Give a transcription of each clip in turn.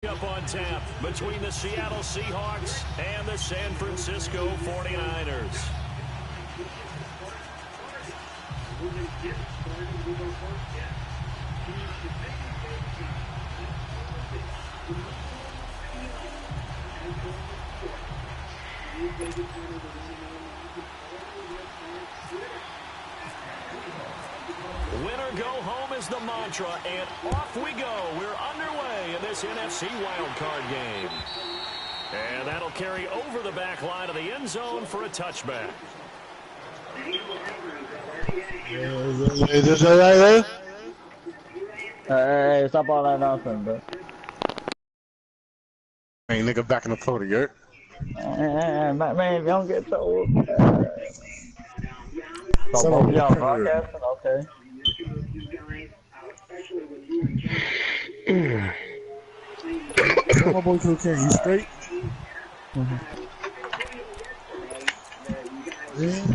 Up on tap between the Seattle Seahawks and the San Francisco 49ers. Winner go home is the mantra, and off we go. We're underway in this NFC wildcard game. And that'll carry over the back line of the end zone for a touchback. Hey, stop all that nonsense, bro. Hey, nigga, back in the photo, you heard? Man, don't get so. So both y'all broadcasting, okay. My boy Cocaine, you straight? Yeah.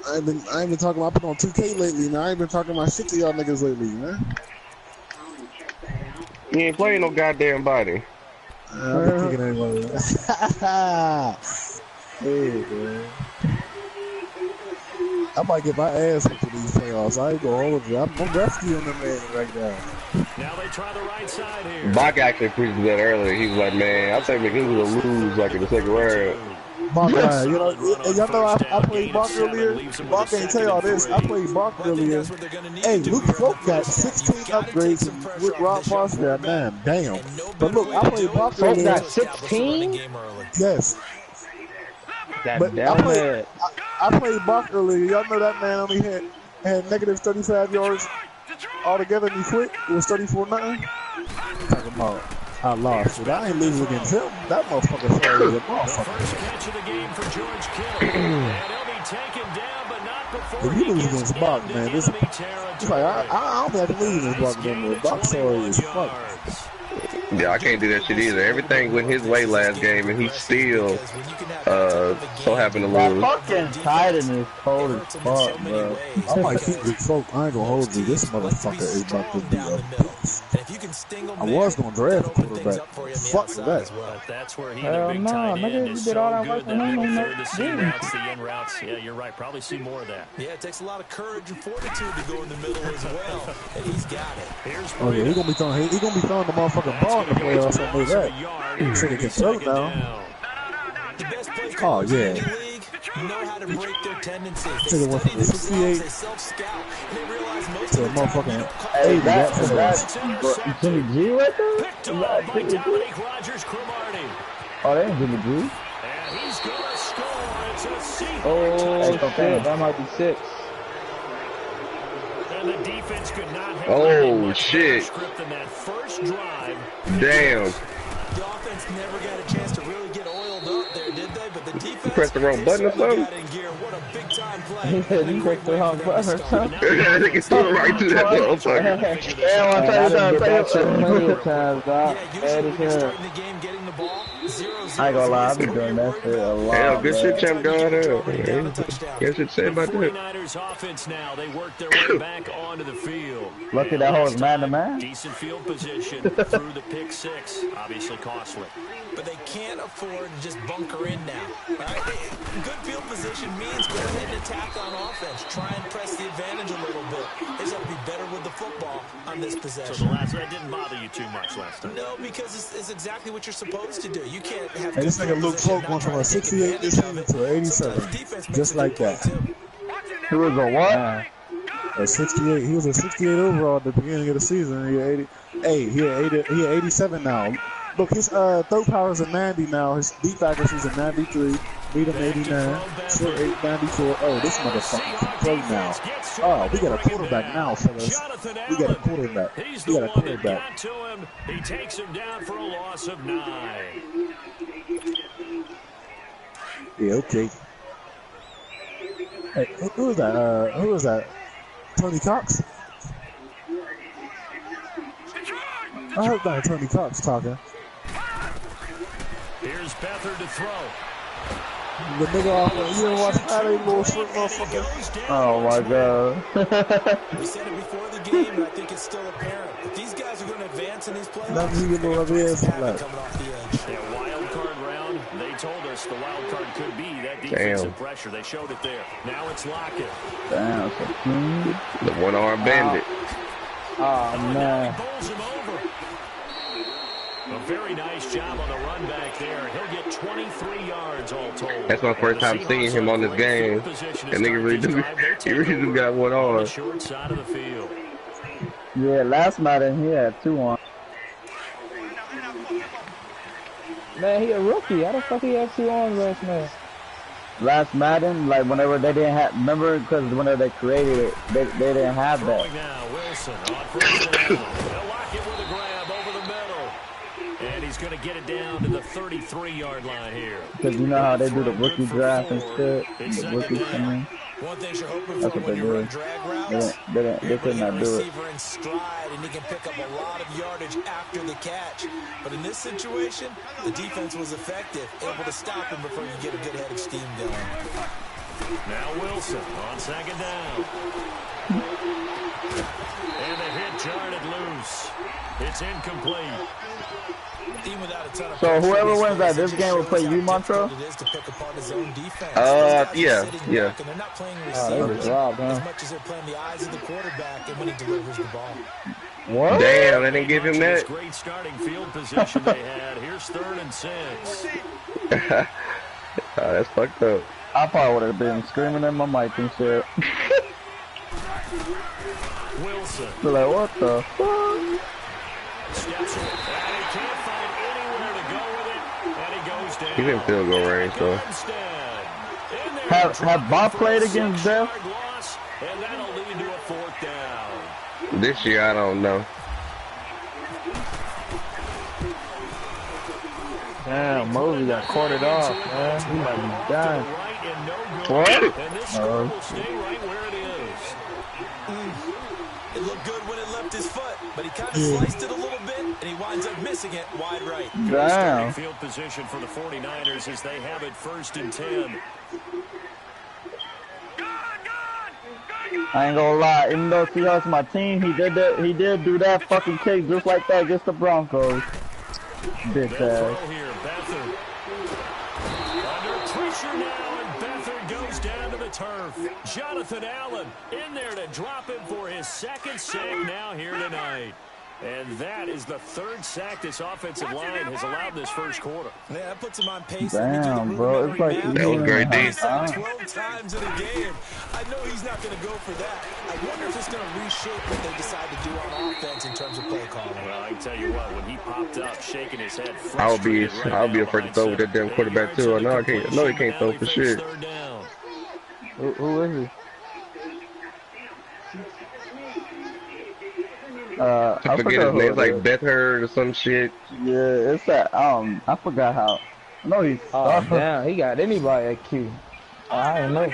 I ain't been talking. I've been on 2K lately, man. I ain't been talking my shit to y'all niggas lately, man. You ain't playing no goddamn body. I've been kicking everybody. Hey, man. I might get my ass into these playoffs. I ain't gonna hold you. I'm rescuing the man right now. Now they try the right side here. Bach actually preached that earlier. He was like, man, I think McKinney will lose like in the second round. Bach, you know, y'all know I played Bach earlier. Bach ain't tell y'all this. I played Bach earlier. Hey, Luke Folk got 16 upgrades and with Rob Foster got 9. Damn. But look, I played Bach earlier. Folk got 16? Yes. But I played Bach earlier. Y'all know that man only had negative 35 yards altogether and he quit. It was 34-0. Talking about I lost, but I ain't losing against him. That motherfucker sorry, the motherfucker. First catch of the game for George Kittle. And he'll be taken down, but not before if you lose against Bach, man, this is like I don't think I can lose against Bach anymore. Bach sorry as fuck. Yeah, I can't do that shit either. Everything went his way last game, and he still so happened to lose. Fucking Titan is cold as fuck, bro. I might keep Luke Folk. I ain't gonna hold you. This motherfucker is about to be a beast. I was gonna draft a quarterback. Fuck that. That's where he Hell no, nigga, you did all that work for him on that routes, the in routes. Yeah, you're right. Probably see more of that. Yeah, it takes a lot of courage and fortitude to go in the middle as well, and he's got it. Here's oh yeah, he gonna be throwing the motherfucking ball in the playoffs. I know that. So they can throw now. The best players Oh yeah. in the league know how to break their tendencies. They went from the 68 they self-scout, and they realize most to a of the time motherfucking Hey, 80. That's Jimmy G right there? Picked off by Dominique Rodgers-Cromartie. Oh, that ain't Jimmy G. And he's gonna score. It's a Seahawks Oh, okay, that might be 6. And the defense could not have Oh shit! script in that first drive. Damn! The offense never got a chance to really get oiled up there, did they? But the defense, You pressed the wrong button or something? got in gear. What a big-time play. He said he pressed the wrong button or something. I think it's still right to that motherfucker. Yeah, I done did that shit plenty of times, dog. Yeah, usually when you're starting the game, getting the ball, 0-0. I ain't gonna lie, I've been doing that shit a lot. Hell, good shit, champ God. Good shit to say The about that. 49ers offense now. They work their way back onto the field. Lucky that horse man-to-man. Decent field position through the pick 6. Obviously costly. But they can't afford to just bunker in now. Right? Good field position means go ahead and attack on offense. Try and press the advantage a little bit. They just have to be better with the football on this possession. So that didn't bother you too much last time? No, because it's exactly what you're supposed to do. You can't have. Hey, this nigga Luke Folk went from a 68 this season to an 87. Just like that. He was a what? A 68. He was a 68 overall at the beginning of the season. He had 80. Hey, he had 87 now. Look, his throw power is a 90 now. His deep accuracy is a 93. Medium 89. Short 894. Oh, this motherfucker can play now. Oh, we got a quarterback now, fellas. We got a quarterback. We got a quarterback. He takes him down for a loss of 9. Yeah, okay. Hey, who was that? Who was that? Tony Cox? I heard that Tony Cox talking. Here's Beathard to throw. The nigga off you ever watch Friday, little short motherfucker? Oh my god. We said it before the game, and I think it's still apparent. If these guys are going to advance in these playoffs, That nigga they're little going to ass have like. it coming off the edge. Yeah, wild card round. They told us the wild card could be that defensive pressure. They showed it there. Now it's Lockett. Damn, so clean. The one-arm bandit. Oh man. He bowls him over. A very nice job on the run back there. He'll get 23 yards all told. That's my first time seeing him on this game. That nigga really do. He really do got one on arm. the short side of the field. Yeah, last Madden he had 2 on. Man, he a rookie. How the fuck he had 2 on last man? Last Madden, like whenever they didn't have, remember, because whenever they created it, they didn't have that. Throwing now, Wilson on first and Allen. They'll lock it with a grab over the middle. And he's going to get it down to the 33-yard line here. Because you know how they do the rookie draft and shit. The rookies come in. One thing you're hoping That's for what when they you run do. drag routes, They could not do it. receiver in stride, and he can pick up a lot of yardage after the catch. But in this situation, the defense was effective, able to stop him before you get a good head of steam going. Now Wilson on second down. And the hit jarred it loose. It's incomplete. So whoever wins that this game will play you, Montreal? Yeah. They're not playing receivers robbed, huh? as much as they're playing the eyes of the quarterback and when he delivers the ball. What? Damn, they didn't give him This that. great starting field position they had. Here's 3rd and 6. That's fucked up. I probably would have been screaming at my mic and shit. Wilson Be like, what the fuck? steps in, and he can't find anywhere to go with it, and he goes down. He's in field goal range, so. Have Bob played against Beth? Loss, and that'll lead to a 4th down. This year, I don't know. Damn, Mosley got quartered off, man. He might be dying. Right and no good. What? And this score will stay right where it is. It looked good when it left his foot, but he kind of sliced it a little bit, and he winds up missing it wide right. Good starting Damn. field position for the 49ers as they have it 1st and 10. I ain't gonna lie, even though Seahawks my team, he did do that fucking kick just like that against the Broncos. Bitch They'll ass. throw here, Beathard. Under pressure now, and Beathard goes down to the turf. Jonathan Allen in there to drop him for his 2nd sack now here tonight. And that is the 3rd sack this offensive line has allowed this first quarter. Yeah, that puts him on pace. Damn, bro, it's like That was great D. 12 times in a game. I know he's not going to go for that. I wonder if it's going to reshape what they decide to do on offense in terms of play calling. Well, I can tell you what, when he popped up, shaking his head, I'll be afraid to throw with that damn quarterback too. I know he can't throw for shit. Who is he? I forget his name. It's like Beathard or some shit. Yeah, it's that. I forgot how. No, he's. Oh damn, he got anybody at Q. I don't know.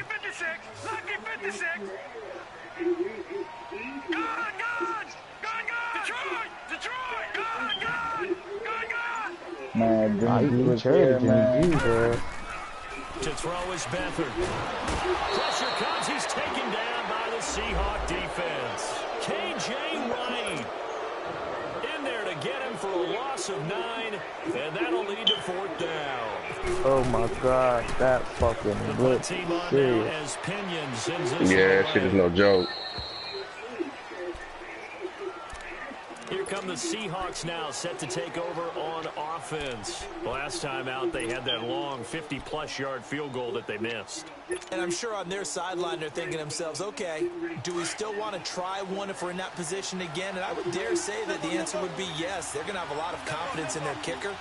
Man, Jimmy G was there, man. To throw is Beathard. Pressure comes. He's taken down by the Seahawk defense. KJ Wright in there to get him for a loss of 9, and that'll lead to 4th down. Oh my God, that fucking The punt blitz. team on now Serious. as Pinion sends this Yeah, away. shit is no joke. Here come the Seahawks now, set to take over on offense. Last time out, they had that long 50-plus yard field goal that they missed. And I'm sure on their sideline they're thinking to themselves, okay, do we still want to try one if we're in that position again? And I would dare say that the answer would be yes. They're going to have a lot of confidence in their kicker.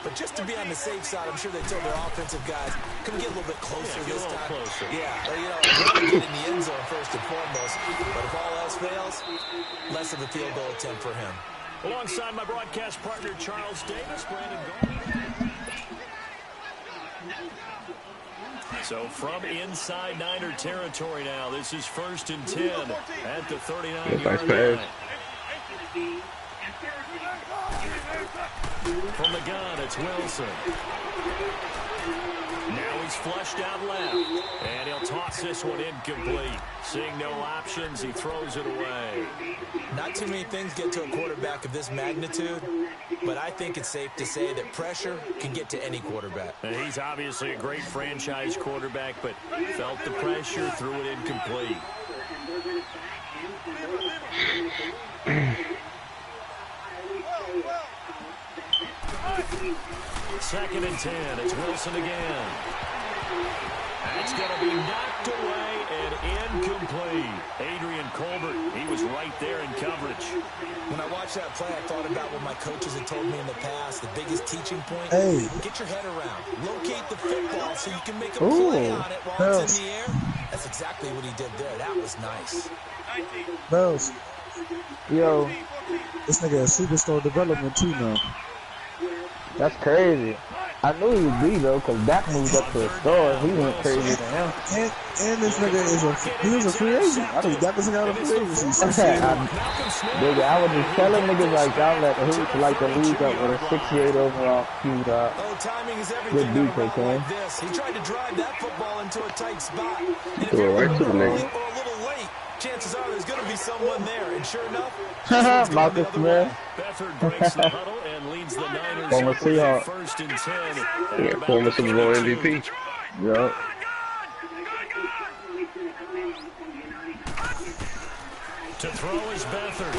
But just to be on the safe side, I'm sure they told their offensive guys, can we get a little bit closer this time? Closer. Yeah, well, you know, we want to get in the end zone first and foremost. But if all else fails, less of a field goal attempt for him. Alongside my broadcast partner, Charles Davis, Brandon Gold. So from inside Niner territory now, this is 1st and 10 at the 39-yard Nice line. pass. From the gun, it's Wilson. Now he's flushed out left, and he'll toss this one incomplete. Seeing no options, he throws it away. Not too many things get to a quarterback of this magnitude, but I think it's safe to say that pressure can get to any quarterback. He's obviously a great franchise quarterback, but felt the pressure, threw it incomplete. Second and 10. It's Wilson again. That's going to be knocked away and incomplete. Adrian Colbert, he was right there in coverage. When I watched that play, I thought about what my coaches had told me in the past. The biggest teaching point, get your head around. Locate the football so you can make a play on it while it's in the air. That's exactly what he did there. That was nice. Bells. Yo, This nigga has superstar development too now. that's crazy. I knew he would be though, cause Dak moved up to a star. He went crazy to him. And this nigga is a free agent. I think Dak is out of free agency. Nigga, I was just telling niggas like y'all let the hoops like the league up with a 68 overall Q dog. Timing is Good everything beat, okay? like this. He tried to drive that football into a tight spot. And if Threw it you're right to the early nigga. or a little late, chances are there's going to be someone there. And sure enough, Marcus Smith. Beathard breaks the huddle and leads the Niners Former up with Seahawk. first and 10. Yeah, former Super Bowl MVP. Yup. To throw is Beathard.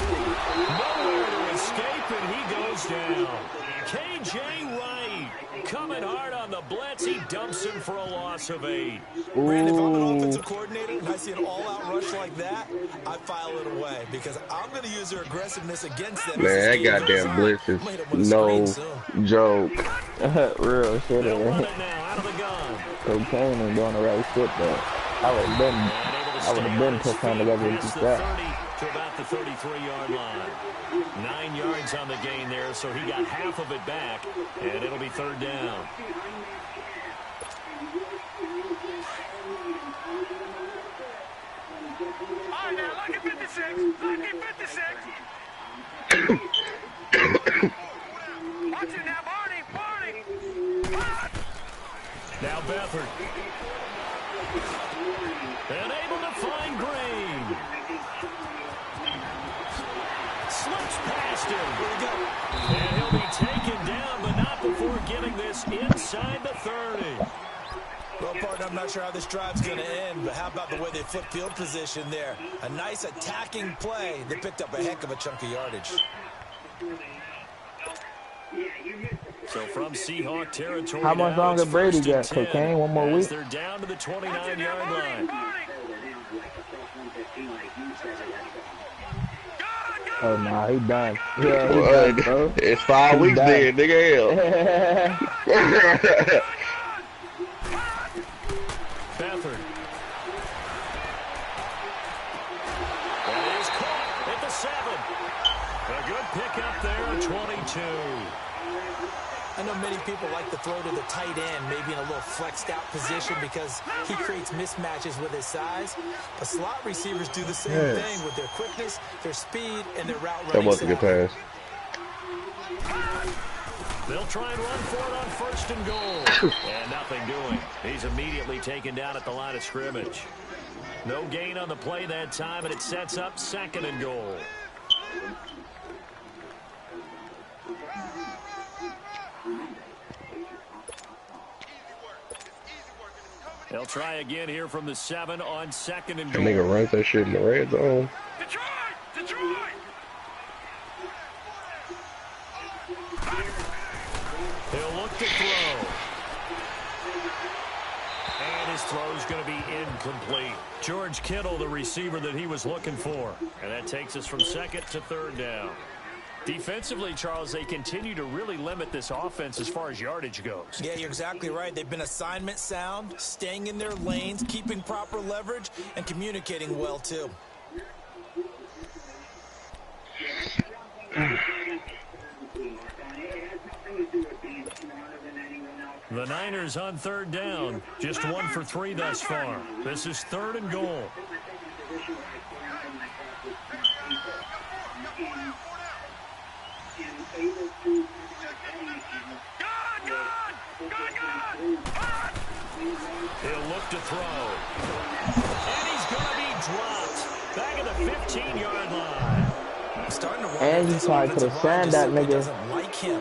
Nowhere to escape, and he goes down. K.J. Wright coming hard on the blitz. He dumps him for a loss of 8. Brandon, if I'm an offensive coordinator and I see an all-out rush like that, I file it away because I'm going to use their aggressiveness against them. Man, that goddamn blitz is no joke. Real shit. They'll run it now out of the gun. Cocaine and doing the right shit though. I would have been put on together and Past beat the that. 30 to about the 33-yard line. 9 yards on the gain there, so he got half of it back, and it'll be third down. All right, now, look at 56. Look at 56. Watch it now, Barney. Now Beathard. And able to find Green. Slips past him. And he'll be taken down, but not before getting this inside the 30. Well, partner, I'm not sure how this drive's going to end, but how about the way they flip field position there? A nice attacking play. They picked up a heck of a chunk of yardage. So from Seahawk territory, How much now longer it's Brady first and got? 10 Cocaine? One more as week? they're down to the 29-yard line. Oh nah, he done. Yeah, he done, bro. It's 5 weeks done. then, nigga. Hell. Beathard. And it is caught at the 7. A good pickup there, 22. I know many people like to throw to the tight end, maybe in a little flexed out position because he creates mismatches with his size. But slot receivers do the same thing with their quickness, their speed, and their route running. That was a good pass. They'll try and run for it on first and goal. And nothing doing. He's immediately taken down at the line of scrimmage. No gain on the play that time, and it sets up second and goal. They'll try again here from the 7 on second and That goal. nigga runs that shit in the red zone. Detroit! He'll look to throw. And his throw's going to be incomplete. George Kittle, the receiver that he was looking for. And that takes us from second to third down. Defensively, Charles, they continue to really limit this offense as far as yardage goes. Yeah, you're exactly right. They've been assignment sound, staying in their lanes, keeping proper leverage, and communicating well, too. The Niners on third down. Just 1 for 3 thus far. This is third and goal. And you probably could have signed that nigga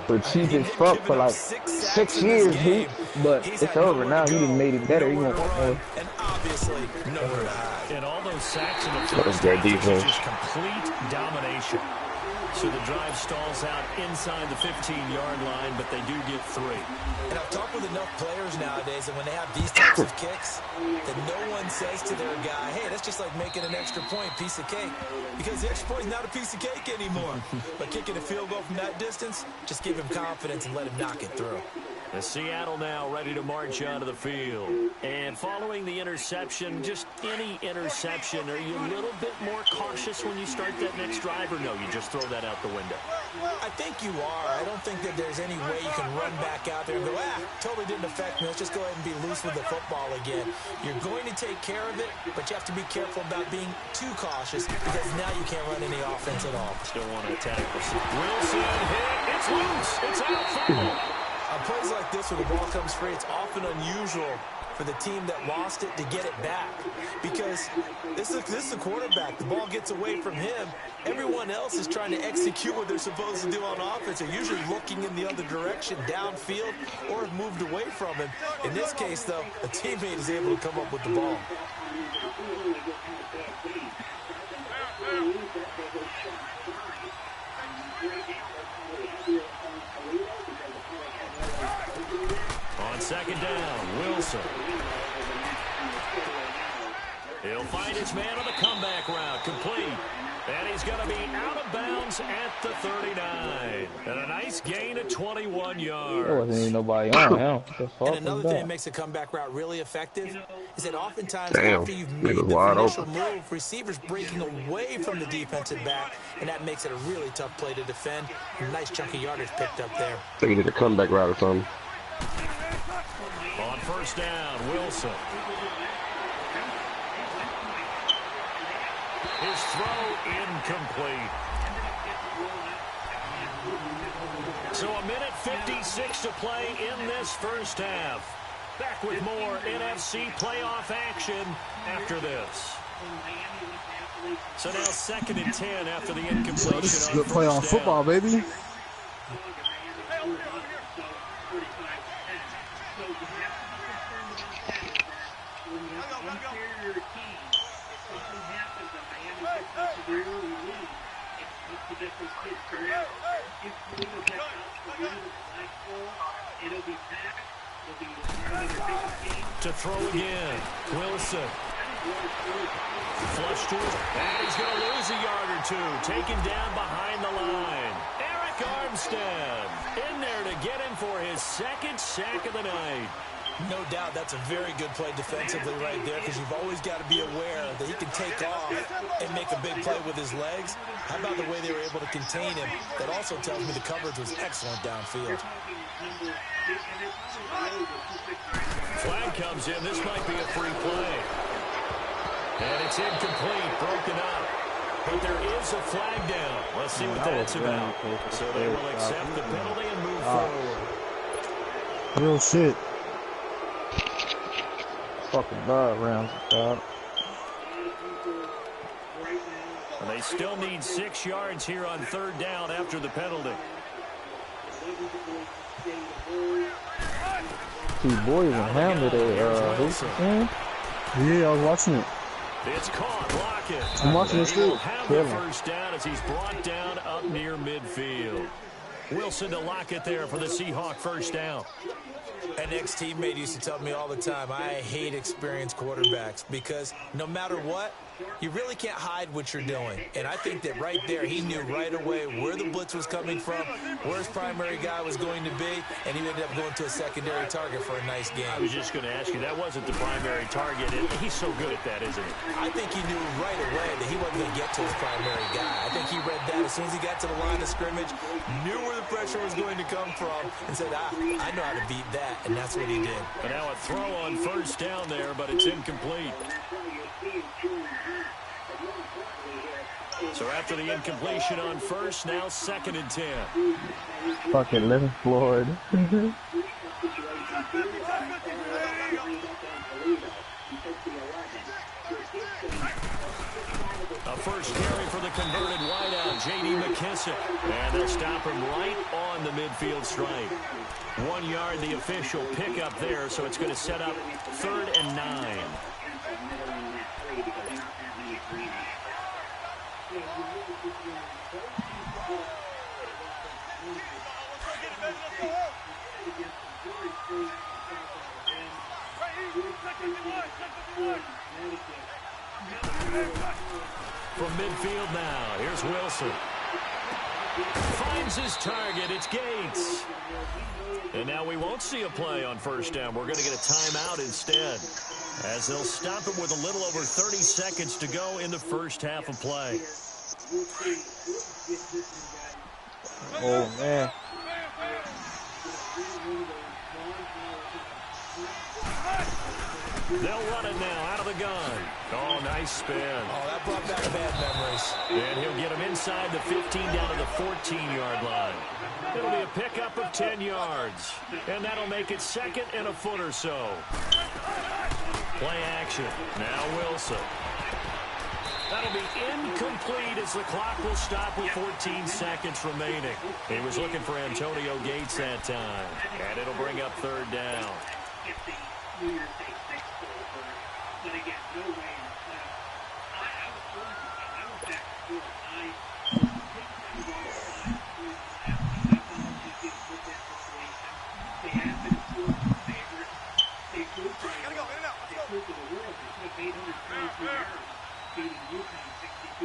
for cheap as fuck for like 6 years, but it's over now. He done made it better. He won't want more. And obviously, nowhere to hide. And all those sacks in the That first was great half, defense. just complete domination. So the drive stalls out inside the 15-yard line, but they do get 3. And I've talked with enough players nowadays that when they have these types of kicks, that no one says to their guy, hey, that's just like making an extra point, piece of cake. Because the extra point is not a piece of cake anymore. But kicking a field goal from that distance, just give him confidence and let him knock it through. The Seattle now ready to march onto the field. And following the interception, just any interception, are you a little bit more cautious when you start that next drive, or no, you just throw that out the window? I think you are. I don't think that there's any way you can run back out there and go, totally didn't affect me. Let's just go ahead and be loose with the football again. You're going to take care of it, but you have to be careful about being too cautious because now you can't run any offense at all. Still want to attack. Wilson hit. It's loose. It's out. Foul. On plays like this where the ball comes free, it's often unusual for the team that lost it to get it back. Because this is the quarterback. The ball gets away from him. Everyone else is trying to execute what they're supposed to do on offense. They're usually looking in the other direction, downfield, or have moved away from him. In this case, though, a teammate is able to come up with the ball. On second down, Wilson. He'll find his man on the comeback route, complete. And he's going to be out of bounds at the 39. And a nice gain of 21 yards. There wasn't even nobody on him. And another thing that makes a comeback route really effective is that oftentimes Damn, after you've made the wide initial open. move, receivers breaking away from the defensive back, and that makes it a really tough play to defend. A nice chunk of yardage picked up there. I think he did a comeback route or something. On first down, Wilson. His throw incomplete. So a minute 56 to play in this first half. Back with more NFC playoff action after this. So now 2nd and 10 after the incompletion. This is on good playoff first football, down. baby. To throw again, Wilson. Flush to it, and he's going to lose a yard or two. Taken down behind the line. Eric Armstead in there to get him for his 2nd sack of the night. No doubt that's a very good play defensively right there because you've always got to be aware that he can take off and make a big play with his legs. How about the way they were able to contain him? That also tells me the coverage was excellent downfield. Flag comes in. This might be a free play. And it's incomplete, broken up. But there is a flag down. Let's see what that's about. So they will accept the penalty and move forward. Real shit. Fucking God rounds, dog. And they still need 6 yards here on 3rd down after the penalty. Two boys and handled it. Yeah, I was watching it. It's caught. Lockett. I'm watching this He will too. have the first down as he's brought down up near midfield. Wilson to Lockett there for the Seahawk first down. An ex-teammate used to tell me all the time, I hate experienced quarterbacks because no matter what, you really can't hide what you're doing. And I think that right there, he knew right away where the blitz was coming from, where his primary guy was going to be, and he ended up going to a secondary target for a nice game. I was just going to ask you, that wasn't the primary target. He's so good at that, isn't he? I think he knew right away that he wasn't going to get to his primary guy. I think he read that as soon as he got to the line of scrimmage, knew where the pressure was going to come from, and said, I know how to beat that, and that's what he did. And now a throw on first down there, but it's incomplete. So after the incompletion on first, now 2nd and 10. Fucking living floored. A first carry for the converted wideout, J.D. McKissick. And they'll stop him right on the midfield stripe. 1 yard, the official pickup there, so it's going to set up 3rd and 9. From midfield now, here's Wilson. Finds his target, it's Gates. And now we won't see a play on first down. We're going to get a timeout instead, as they'll stop him with a little over 30 seconds to go in the first half of play. Oh, man. They'll run it now out of the gun. Oh, nice spin. Oh, that brought back bad memories. And he'll get him inside the 15 down to the 14-yard line. It'll be a pickup of 10 yards. And that'll make it 2nd and a foot or so. Play action. Now Wilson. That'll be incomplete as the clock will stop with 14 seconds remaining. He was looking for Antonio Gates that time. And it'll bring up 3rd down. But again, no way in I was going to I was back and forth. They have been a favorite. They proved to the world. They could have made 123 yards, beating UConn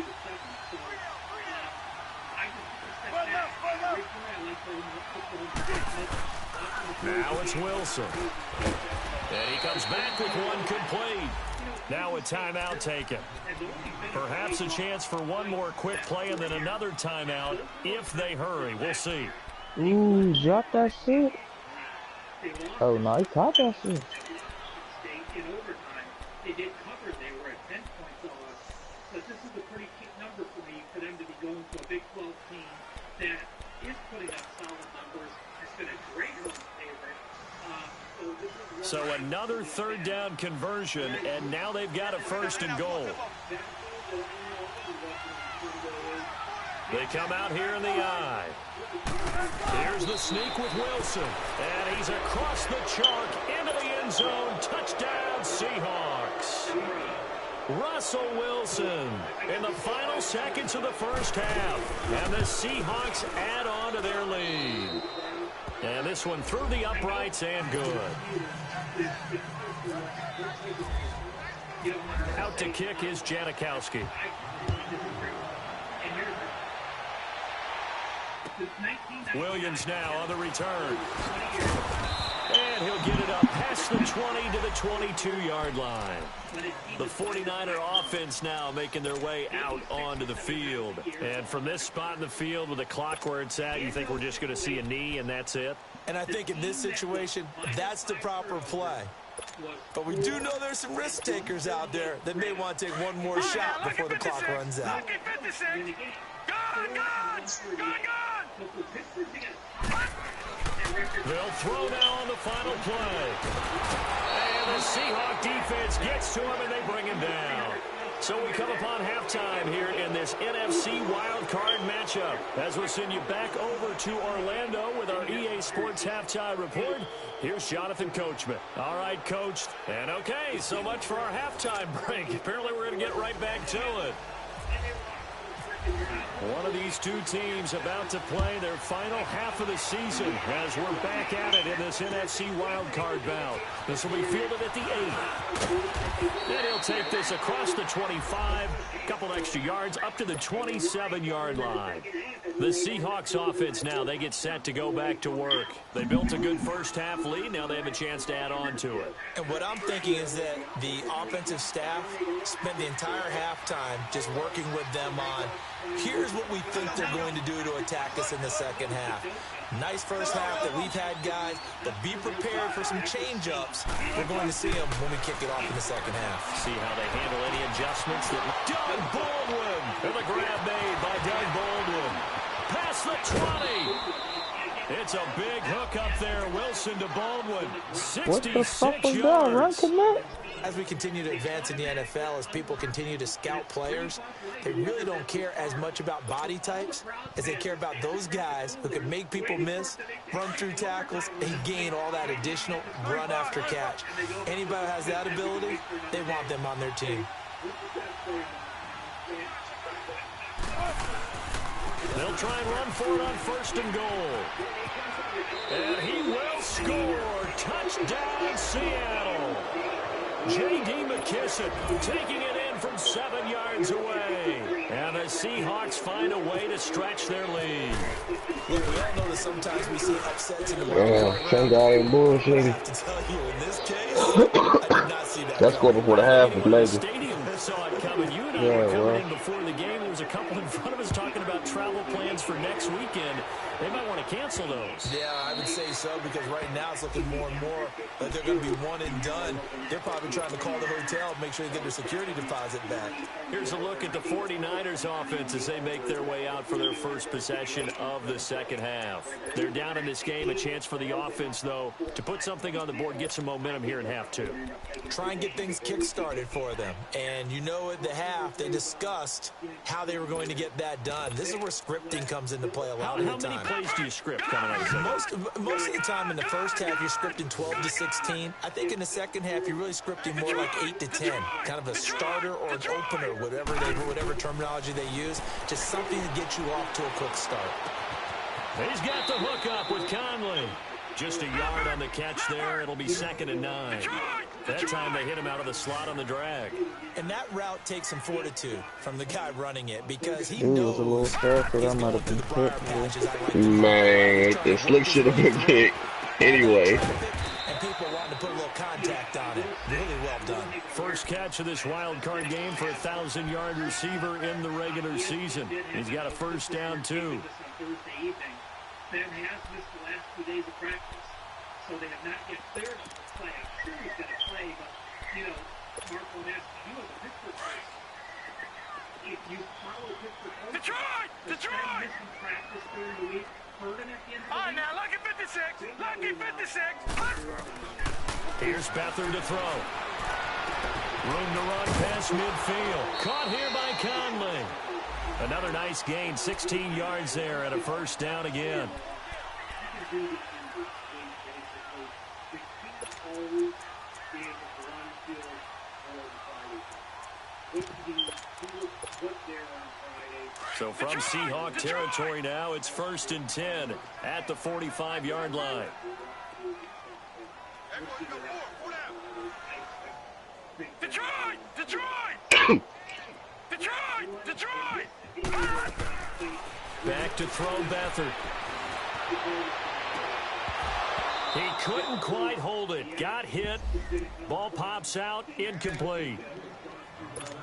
62-7. So I just step back. Now it's Wilson. And he comes back with one complete. Now a timeout taken. Perhaps a chance for one more quick play and then another timeout if they hurry. We'll see. Ooh, drop that shit. Oh, no, he caught that shit. In overtime, they did cover. They were at 10 points off. But this is a pretty key number for me for them to be going to a Big 12 team that is putting up solid numbers. It's been a great home favorite. So another 3rd down conversion, and now they've got a 1st and goal. They come out here in the I. Here's the sneak with Wilson, and he's across the chalk into the end zone. Touchdown, Seahawks. Russell Wilson in the final seconds of the first half, and the Seahawks add on to their lead. And this one through the uprights and good. Out to kick is Janikowski. Williams now on the return. And he'll get it up past the 20 to the 22-yard line. The 49er offense now making their way out onto the field. And from this spot in the field with the clock where it's at, you think we're just going to see a knee and that's it? And I think in this situation, that's the proper play. But we do know there's some risk takers out there that may want to take one more shot before the clock runs out. They'll throw now on the final play. And the Seahawk defense gets to him and they bring him down. So we come upon halftime here in this NFC wildcard matchup. As we'll send you back over to Orlando with our EA Sports halftime report. Here's Jonathan Coachman. All right, Coach. And okay, so much for our halftime break. Apparently we're going to get right back to it. One of these two teams about to play their final half of the season as we're back at it in this NFC wildcard bout. This will be fielded at the 8. And he'll take this across the 25, a couple extra yards up to the 27-yard line. The Seahawks offense now, they get set to go back to work. They built a good first half lead. Now they have a chance to add on to it. And what I'm thinking is that the offensive staff spent the entire halftime just working with them on, here's what we think they're going to do to attack us in the second half. Nice first half that we've had, guys, but be prepared for some change-ups. We're going to see them when we kick it off in the second half. See how they handle any adjustments. Doug Baldwin, and the grab made by Doug Baldwin. Past the 20. It's a big hook up there. Wilson to Baldwin. 66 what the fuck was yards. that? Run commit? As we continue to advance in the NFL, as people continue to scout players, they really don't care as much about body types as they care about those guys who can make people miss, run through tackles, and gain all that additional run after catch. Anybody who has that ability, they want them on their team. They'll try and run for it on 1st and goal. And he will score. Touchdown, Seattle. J.D. McKissick taking it in from 7 yards away. And the Seahawks find a way to stretch their lead. Look, we all know that sometimes we see upsets in the market. Some guy ain't bullshit. I have to tell you, in this case, I did not see that. That score before the half was major. Stadium saw it coming. You and I were coming in before the game. There was a couple in front of us talking about travel plans for next weekend. They might want to cancel those. Yeah, I would say so, because right now it's looking more and more like they're going to be one and done. They're probably trying to call the hotel, make sure they get their security deposit back. Here's a look at the 49ers offense as they make their way out for their first possession of the second half. They're down in this game. A chance for the offense, though, to put something on the board, get some momentum here in half 2. Try and get things kick-started for them. And you know at the half, they discussed how they were going to get that done. This is where scripting comes into play a lot of the time. How many plays do you script coming out of the Most of the time in the first half, you're scripting 12 to 16. I think in the second half, you're really scripting more like 8 to 10. Kind of a starter or an opener, whatever terminology they use. Just something to get you off to a quick start. He's got the hook up with Conley. Just a yard on the catch there. It'll be 2nd and 9. That time they hit him out of the slot on the drag. And that route takes some fortitude from the guy running it, because he was knows a little faster. he's That might going have through been the briar picked. patches. I like Man, the slick should have been picked anyway. And people wanting to put a little contact on it. Really well done. First catch of this wild card game for a 1,000-yard receiver in the regular season. He's got a first down, too. Ben has missed the last 2 days of practice, so they have not yet cleared him to play. I'm sure he's going to play, but, you know, Mark will ask you as a Pittsburgh person, if you follow Pittsburgh culture, Detroit! does Ben missing practice during the week hurt him at the end of the All right, week? now, lucky 56. Lucky 56. Here's Beathard to throw. Room to run past midfield. Caught here by Conley. Another nice gain, 16 yards there, and a first down again. So from Seahawk territory now, it's 1st and 10 at the 45-yard line. Detroit! Detroit! Detroit! Detroit! Back to throw Beathard. He couldn't quite hold it. Got hit. Ball pops out. Incomplete.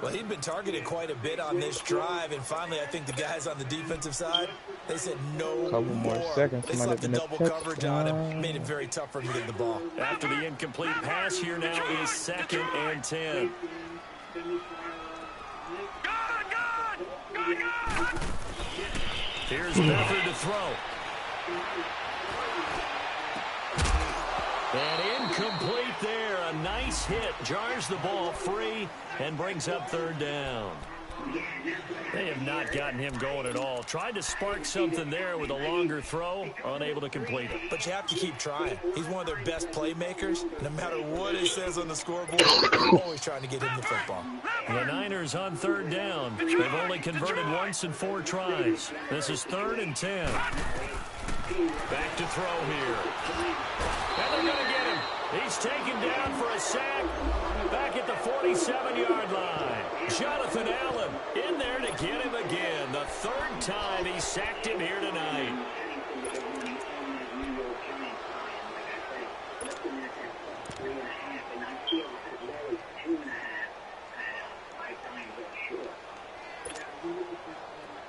Well, he'd been targeted quite a bit on this drive, and finally I think the guys on the defensive side, they said no Couple more seconds, They might slapped have the been a double coverage on him, touchdown. made it very tough for him to get the ball. After the incomplete pass, here now is 2nd and 10. Here's Beathard to throw. And incomplete there. A nice hit. Jars the ball free and brings up 3rd down. They have not gotten him going at all. Tried to spark something there with a longer throw. Unable to complete it. But you have to keep trying. He's one of their best playmakers. No matter what it says on the scoreboard, always trying to get him the football. The Niners on 3rd down. They've only converted once in 4 tries. This is 3rd and 10. Back to throw here. And they're going to get him. He's taken down for a sack back at the 47-yard line. Jonathan Allen in there to get him again. The 3rd time he sacked him here tonight.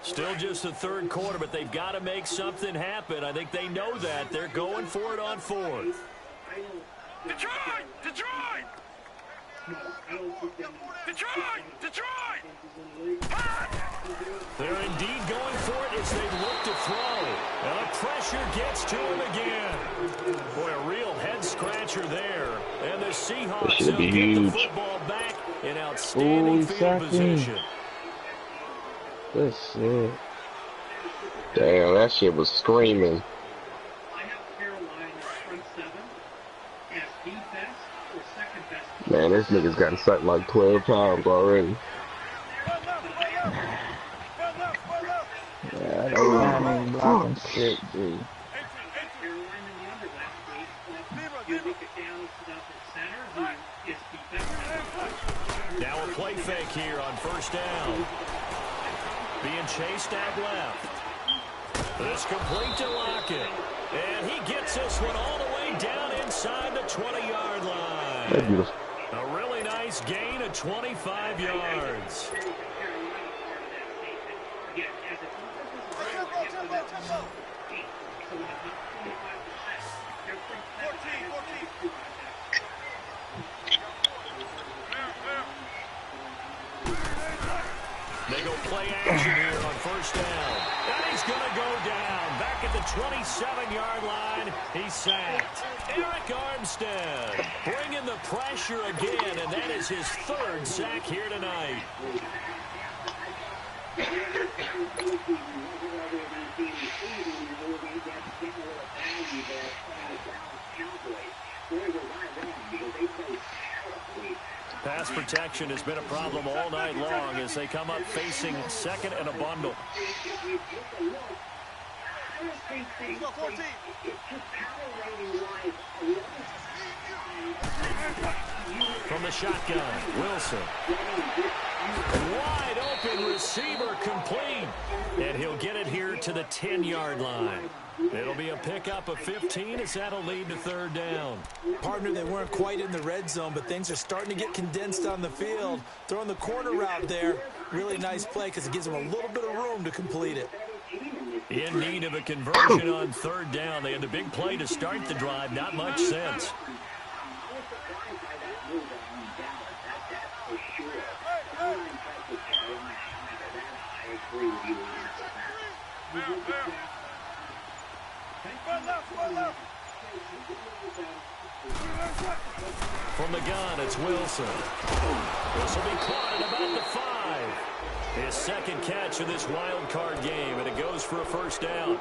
Still just the 3rd quarter, but they've got to make something happen. I think they know that. They're going for it on 4th. Detroit! Detroit! Detroit! Detroit! They're indeed going for it as they look to throw. And the pressure gets to him again. Boy, a real head scratcher there. And the Seahawks should be get the huge. football back in outstanding field position. Good shit. Damn, that shit was screaming. I have Carolina's front seven as the best or second best. Man, this nigga's gotten sucked like 12 times already. Yeah, they ain't blocking shit, G. Carolina in the under last week, but you look at Dallas up at center, who is the best. Now a play fake here on first down. Being chased out left. This complete to Lockett. And he gets this one all the way down inside the 20-yard line. That's beautiful. A really nice gain of 25 yards. They go play action here on first down. And he's going to go down. Back at the 27-yard line, he's sacked. Eric Armstead bringing the pressure again, and that is his third sack here tonight. Pass protection has been a problem all night long as they come up facing second and a bundle. From the shotgun, Wilson. Wide open receiver complete. And he'll get it here to the 10-yard line. It'll be a pickup of 15 as that'll lead to third down. Partner, they weren't quite in the red zone, but things are starting to get condensed on the field. Throwing the corner route there, really nice play because it gives them a little bit of room to complete it. In need of a conversion on third down. They had the big play to start the drive. Not much sense. From the gun, it's Wilson. This will be caught at about the 5. His second catch of this wild card game, and it goes for a first down.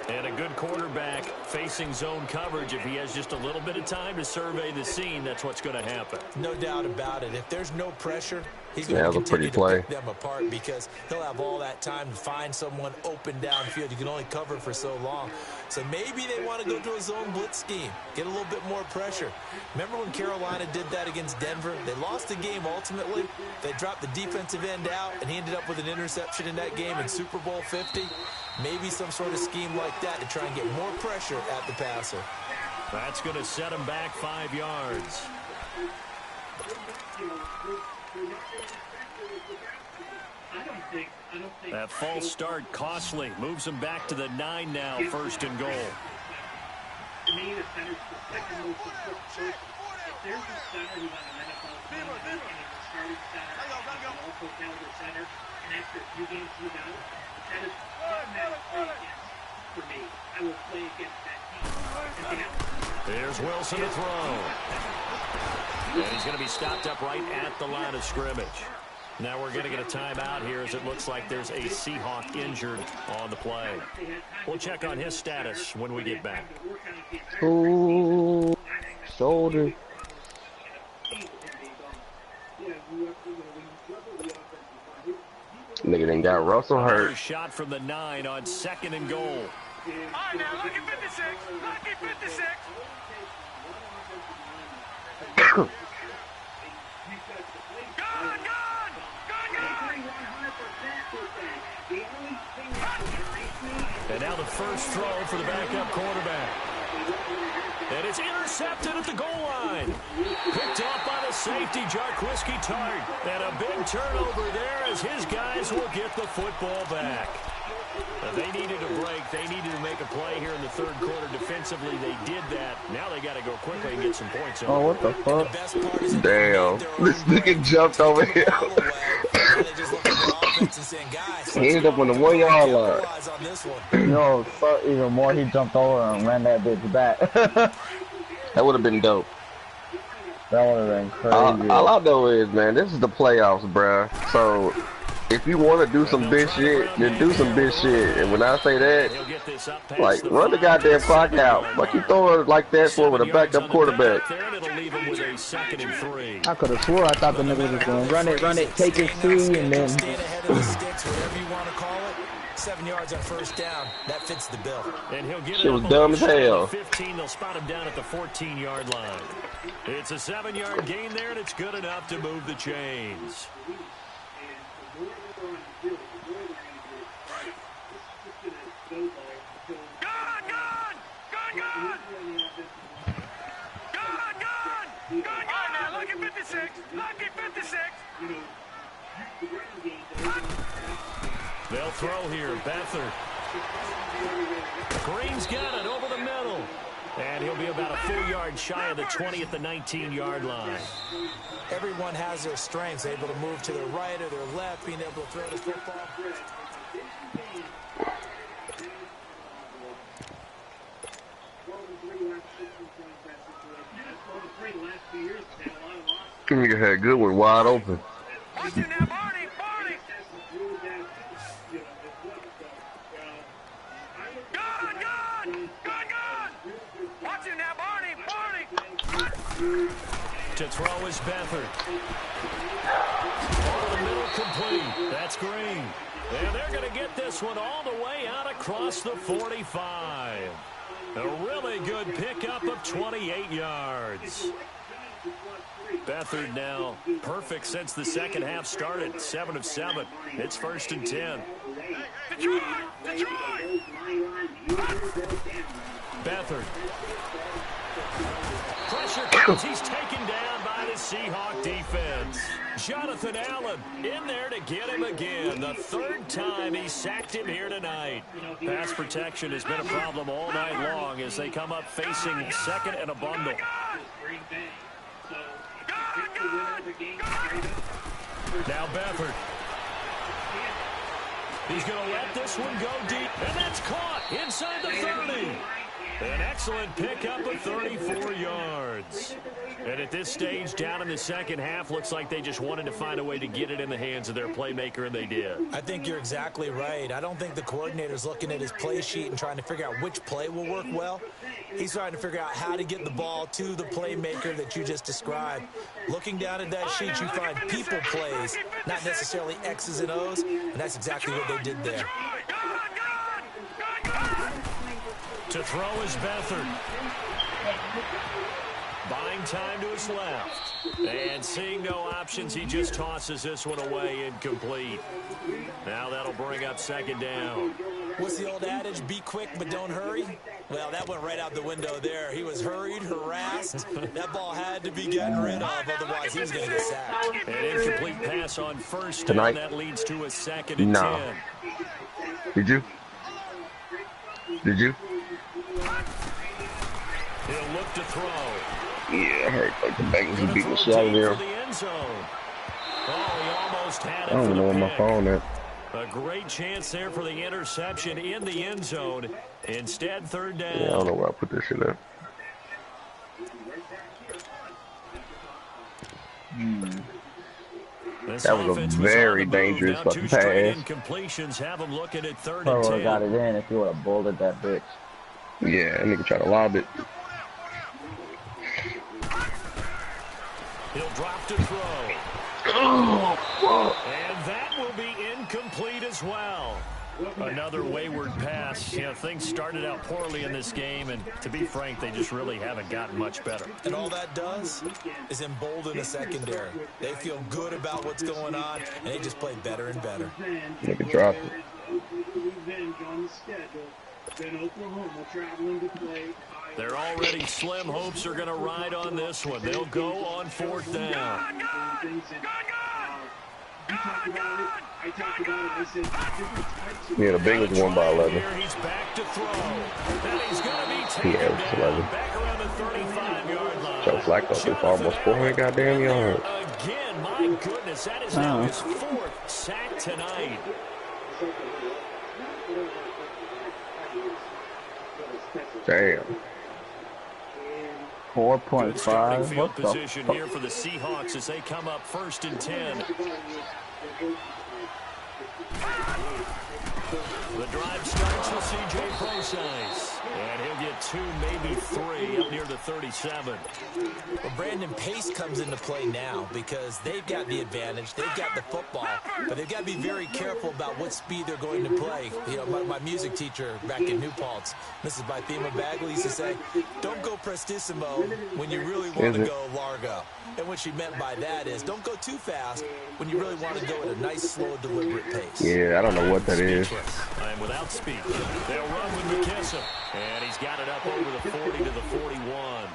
And a good quarterback facing zone coverage. If he has just a little bit of time to survey the scene, that's what's going to happen. No doubt about it. If there's no pressure, he's going to continue to pick them apart because he'll have all that time to find someone open downfield. You can only cover for so long. So maybe they want to go to a zone blitz scheme, get a little bit more pressure. Remember when Carolina did that against Denver? They lost the game ultimately. They dropped the defensive end out, and he ended up with an interception in that game in Super Bowl 50. Maybe some sort of scheme like that to try and get more pressure at the passer. That's going to set him back 5 yards. That false start costly. Moves him back to the 9 now, first and goal. To me, the center's the second most important person. If there's a center who's on an NFL team and he's a starting center, also caliber center, and after a few games he's out, that is automatic play against for me. I will play against that team. Here's Wilson to throw. And he's going to be stopped up right at the line of scrimmage. Now we're going to get a timeout here as it looks like there's a Seahawk injured on the play. We'll check on his status when we get back. Ooh, shoulder. Nigga done got Russell hurt. Shot from the 9 on second and goal. All right, now, lucky 56. Lucky 56. And now the first throw for the backup quarterback. And it's intercepted at the goal line. Picked off by the safety, Jarquiski Tart. And a big turnover there as his guys will get the football back. They needed a break. They needed to make a play here in the third quarter. Defensively, they did that. Now they got to go quickly and get some points on. Oh, what the fuck? Damn. This nigga jumped over here. He ended up on the 1 yard line. No, fuck, even more, he jumped over and ran that bitch back. That would have been dope. That would have been crazy. All I know is, man, this is the playoffs, bruh. So if you want to do some big shit, then do some big shit. And when I say that, like, run the goddamn clock out. Like, you throw it like that for with a backup quarterback. I could have swore I thought the nigga was going to run it, take his three, and then... 7 yards on first down. That fits the bill. And he'll get it was dumb as hell. 15, they'll spot him down at the 14-yard line. It's a 7-yard gain there, and it's good enough to move the chains. They'll throw here. Beathard. Green's got it over the middle. And he'll be about a full yard shy of the 20 at the 19-yard line. Everyone has their strengths, able to move to their right or their left, being able to throw the football. You had a good one wide open. Watch it now, Barney! Barney! Gone! Watch it now, Barney! To throw is Beathard. Over the middle, complete. That's Green. And they're going to get this one all the way out across the 45. A really good pickup of 28 yards. Beathard now perfect since the second half started. 7 of 7. It's 1st and 10. Detroit! Beathard. Pressure comes. He's taken down by the Seahawk defense. Jonathan Allen in there to get him again. The 3rd time he sacked him here tonight. Pass protection has been a problem all night long as they come up facing second and a bundle. Now Beathard. He's going to let this one go deep. And that's caught inside the 30. An excellent pickup of 34 yards. And at this stage, down in the second half, looks like they just wanted to find a way to get it in the hands of their playmaker, and they did. I think you're exactly right. I don't think the coordinator's looking at his play sheet and trying to figure out which play will work well. He's trying to figure out how to get the ball to the playmaker that you just described. Looking down at that sheet, you find people plays, not necessarily X's and O's, and that's exactly what they did there. To throw is Beathard. Buying time to his left. And seeing no options, he just tosses this one away incomplete. Now that'll bring up 2nd down. What's the old adage, be quick but don't hurry? Well, that went right out the window there. He was hurried, harassed. That ball had to be getting rid of, otherwise he was going to get sacked. An incomplete pass on 1st down. That leads to a 2nd and 10. Did you? He'll look to throw. Yeah, I heard like the Bengals would beat the shit out of there. I don't even know where my phone at. A great chance there for the interception in the end zone. Instead, 3rd down. Yeah, I don't know where I put this shit at. That was a very dangerous fucking pass. Completions have them looking at 3rd and 10. Probably would have got it in if you would have bolted that bitch. Yeah, that nigga tried to lob it. He'll drop to throw. Oh, fuck. And that will be incomplete as well. Another wayward pass. You know, things started out poorly in this game, and to be frank, they just really haven't gotten much better. And all that does is embolden the secondary. They feel good about what's going on, and they just play better and better. Nigga dropped it. They're already slim hopes are going to ride on this one. They'll go on 4th down. Yeah, the Bengals won by 11. He's back to throw. And he's going to be taken Yeah, 11. back around the 35-yard line. Joe Flacco threw for almost 400 goddamn yards. Again, my goodness, that is now his 4th sack tonight. Damn. Good starting 4.5. field What the position fuck? here for the Seahawks as they come up 1st and 10. The drive starts with C.J. Prosise, and he'll get 2, maybe 3 up near the 37. Well, Brandon, pace comes into play now because they've got the advantage. They've got the football, but they've got to be very careful about what speed they're going to play. You know, my music teacher back in New Paltz, Mrs. Bythema Bagley, used to say, don't go prestissimo when you really want to go largo. And what she meant by that is don't go too fast when you really want to go at a nice, slow, deliberate pace. Yeah, I don't know what that is. I am without speed. They'll run with McKissick, and he's got it up over the 40 to the 41.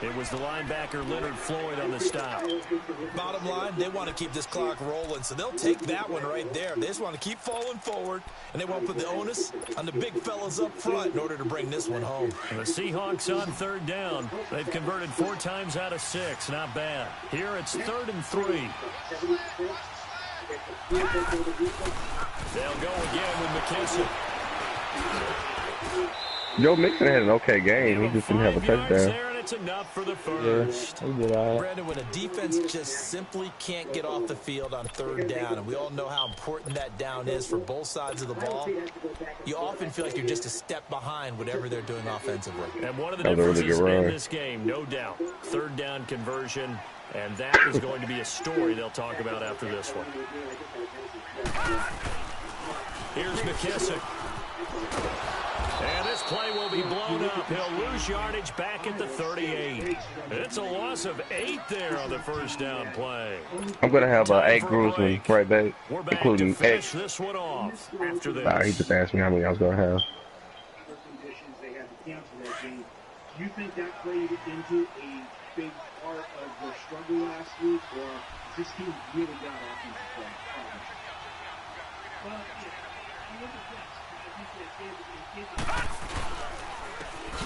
It was the linebacker Leonard Floyd on the stop. Bottom line, they want to keep this clock rolling, so they'll take that one right there. They just want to keep falling forward, and they won't put the onus on the big fellas up front in order to bring this one home. And the Seahawks on 3rd down. They've converted 4 times out of 6. Not bad. Here it's 3rd and 3. They'll go again with McKissick. Joe Mixon had an okay game. He just didn't have a 5 yards touchdown. there, and it's enough for the first. He did all right. Brandon, when a defense just simply can't get off the field on 3rd down, and we all know how important that down is for both sides of the ball, you often feel like you're just a step behind whatever they're doing offensively. And one of the That was a really differences good in run. this game, no doubt, 3rd down conversion, and that is going to be a story they'll talk about after this one. Here's McKissick. And this play will be blown up. He'll lose yardage back at the 38. It's a loss of 8 there on the 1st down play. I'm going to have 8 Groomsmen right back, We're back including to finish 8. this one off after this. Nah, he just asked me how many I was going to have. Conditions, they had to cancel that game. Do you think that played into a big part of their struggle last week, or this team really got offensive play? Well, yeah, look at this. I think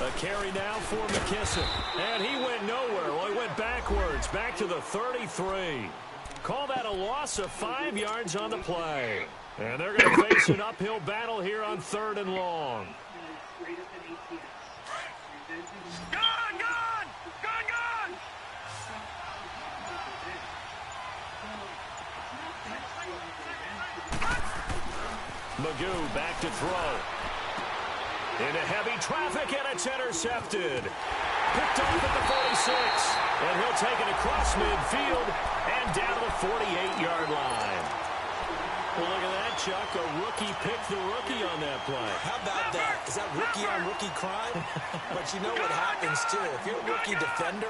A carry now for McKissick. And he went nowhere. Well, he went backwards, back to the 33. Call that a loss of 5 yards on the play. And they're going to face an uphill battle here on 3rd and long. Gone, gone! Gone, gone! Magoo back to throw. Into heavy traffic, and it's intercepted. Picked off at the 46. And he'll take it across midfield and down to the 48-yard line. Well, look at that, Chuck. A rookie picked the rookie on that play. How about that? Is that rookie-on-rookie crime? But you know what happens, too. If you're a rookie defender,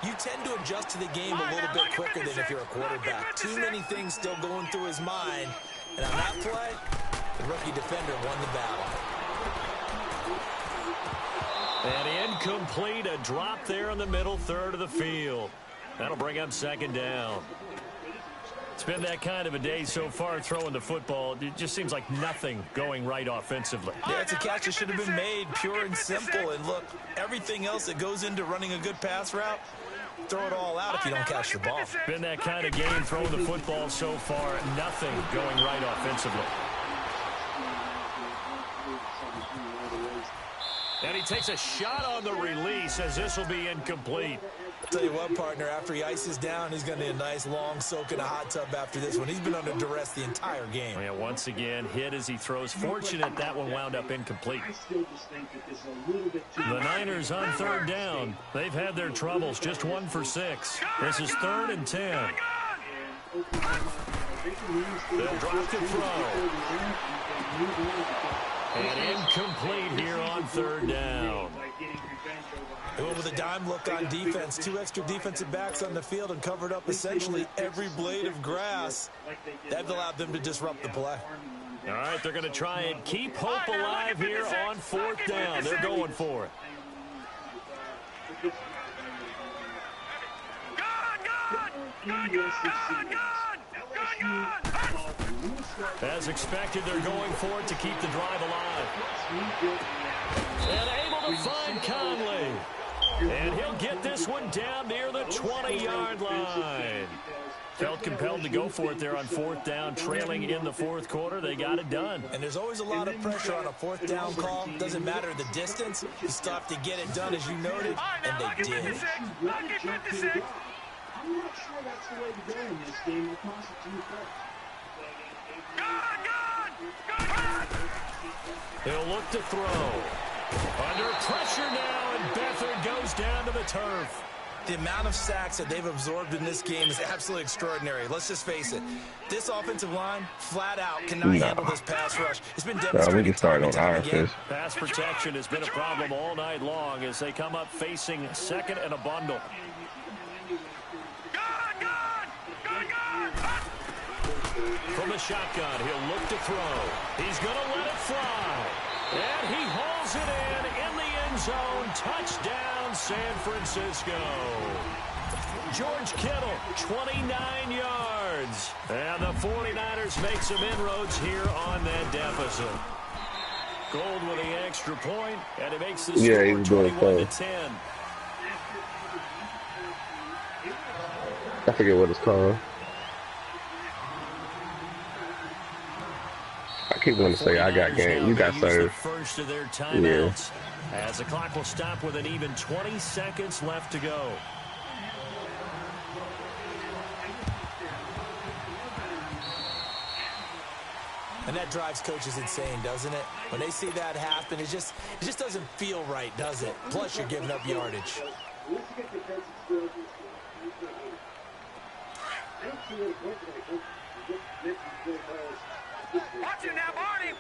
you tend to adjust to the game a little bit quicker than if you're a quarterback. Too many things still going through his mind. And on that play, the rookie defender won the battle. And incomplete, a drop there in the middle third of the field. That'll bring up 2nd down. It's been that kind of a day so far throwing the football. It just seems like nothing going right offensively. Yeah, it's a catch that should have been made, pure and simple. And look, everything else that goes into running a good pass route, throw it all out if you don't catch the ball. Been that kind of game throwing the football so far. Nothing going right offensively. And he takes a shot on the release as this will be incomplete. Tell you what, partner, after he ices down, he's going to need a nice long soak in a hot tub after this one. He's been under duress the entire game. Yeah, once again, hit as he throws. Fortunate that one wound up incomplete. The Niners on 3rd down. They've had their troubles, just 1 for 6. This is 3rd and 10. They'll drop to throw. And incomplete here on 3rd down. They went with a dime look on defense. 2 extra defensive backs on the field and covered up essentially every blade of grass. That allowed them to disrupt the play. All right, they're going to try and keep hope alive here on 4th down. They're going for it. As expected, they're going for it to keep the drive alive. And able to find Conley. And he'll get this one down near the 20-yard line. Felt compelled to go for it there on 4th down, trailing in the 4th quarter. They got it done. And there's always a lot of pressure on a 4th down call. Doesn't matter the distance. You still have to get it done, as you noted, and they did. I'm not sure that's the way to go in this game. We'll toss it to you first. He'll look to throw. Under pressure now, and Beathard goes down to the turf. The amount of sacks that they've absorbed in this game is absolutely extraordinary. Let's just face it. This offensive line, flat out, cannot handle this pass rush. It's been demonstrated. We can start on our fish. Pass protection has been a problem all night long as they come up facing 2nd and a bundle. From the shotgun, he'll look to throw. He's going to let it fly. And he hauls it in the end zone. Touchdown, San Francisco. George Kittle, 29 yards. And the 49ers make some inroads here on that deficit. Gold with the extra point, and it makes the score 21-10. I forget what it's called. I keep wanting to say I got game. You got served. First of their timeouts, as the clock will stop with an even 20 seconds left to go. And that drives coaches insane, doesn't it? When they see that happen, it just doesn't feel right, does it? Plus, you're giving up yardage. Watch it now, Barney!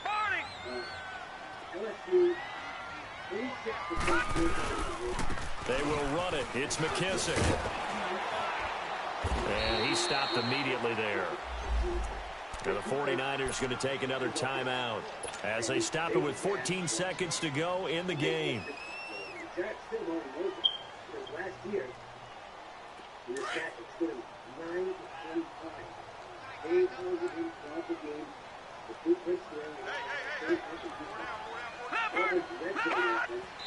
They will run it. It's McKissick. And he stopped immediately there. And the 49ers going to take another timeout as they stop it with 14 seconds to go in the game.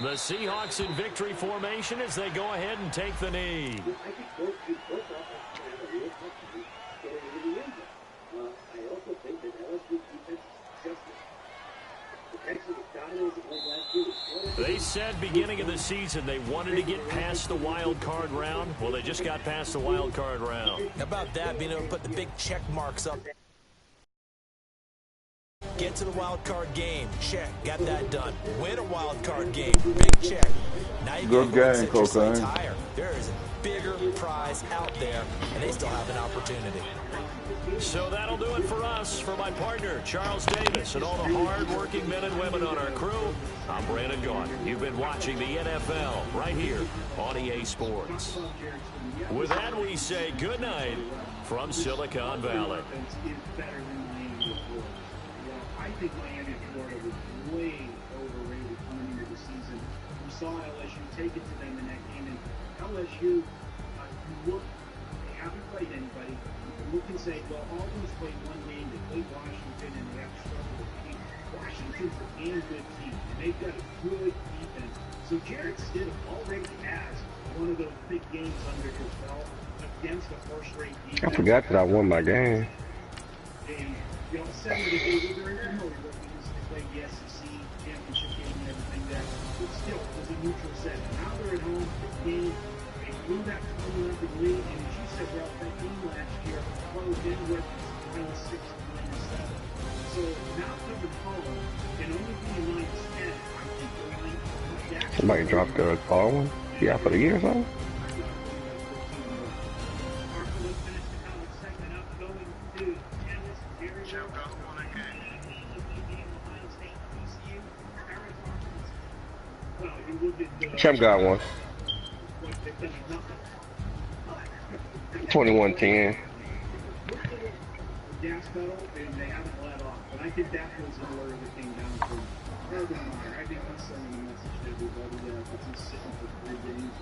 The Seahawks in victory formation as they go ahead and take the knee. They said beginning of the season they wanted to get past the wild card round. Well, they just got past the wild card round. How about that, being able to put the big check marks up? Get to the wild card game. Check. Got that done. Win a wild card game. Big check. Now you Good game, Cocaine. There is a bigger prize out there, and they still have an opportunity. So that'll do it for us. For my partner, Charles Davis, and all the hard-working men and women on our crew, I'm Brandon Gaudin. You've been watching the NFL right here on EA Sports. With that, we say good night from Silicon Valley. I think Miami, Florida was way overrated coming into the season. We saw LSU take it to them in that game, and LSU, they haven't played anybody. You can say, well, Auburn's played one game, they played Washington, and they have struggled to beat Washington's a damn good team, and they've got a good defense. So Jarrett Stidham already has one of those big games under his belt against a first-rate defense. I forgot that I won my game. And you know, 7 to 8, they're in the because they played the SEC championship game and everything there. But still, it was a neutral set. Now they're at home, this game, they blew that 21 lead, and as you said, Ralph, that game last year closed in with -6 to -7. So now coming home, and only being -10, I think they're like, Somebody dropped their ball one? Yeah, for the year or something? Champ got one. 21-10. Gas pedal, and they haven't let off. But I think that was the word that came down from Urban Meyer. I think he's sending a message to everybody that if he's sitting for 3 games,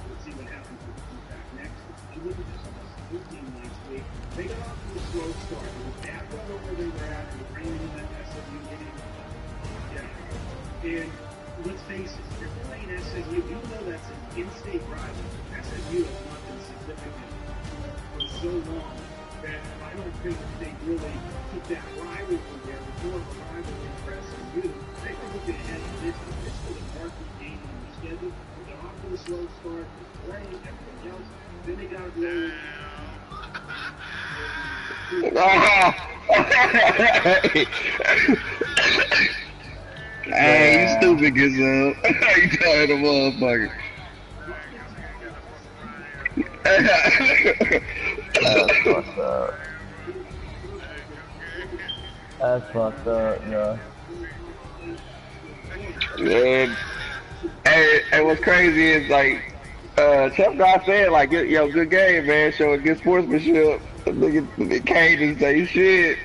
let's see what happens with the back next. You look at this team last week. They got off to a slow start. It was bad weather where they were at. It was raining in that SMU game. Yeah. And let's face it, if you're playing SMU, even though that's an in-state rival, SMU has not been significant for the so long that I don't think they really took that rivalry there. It was more of a rivalry press and you. They were looking ahead to this. This was a marquee game on the schedule. They got off to a slow start, playing everything else. Then they got rolling. Hey, you stupid, Gizmo. You tired of motherfucker. That's fucked up. That's fucked up, yo. Man, hey, what's crazy is like, Chef God said like, yo, good game, man, showing good sportsmanship. The nigga came and say shit.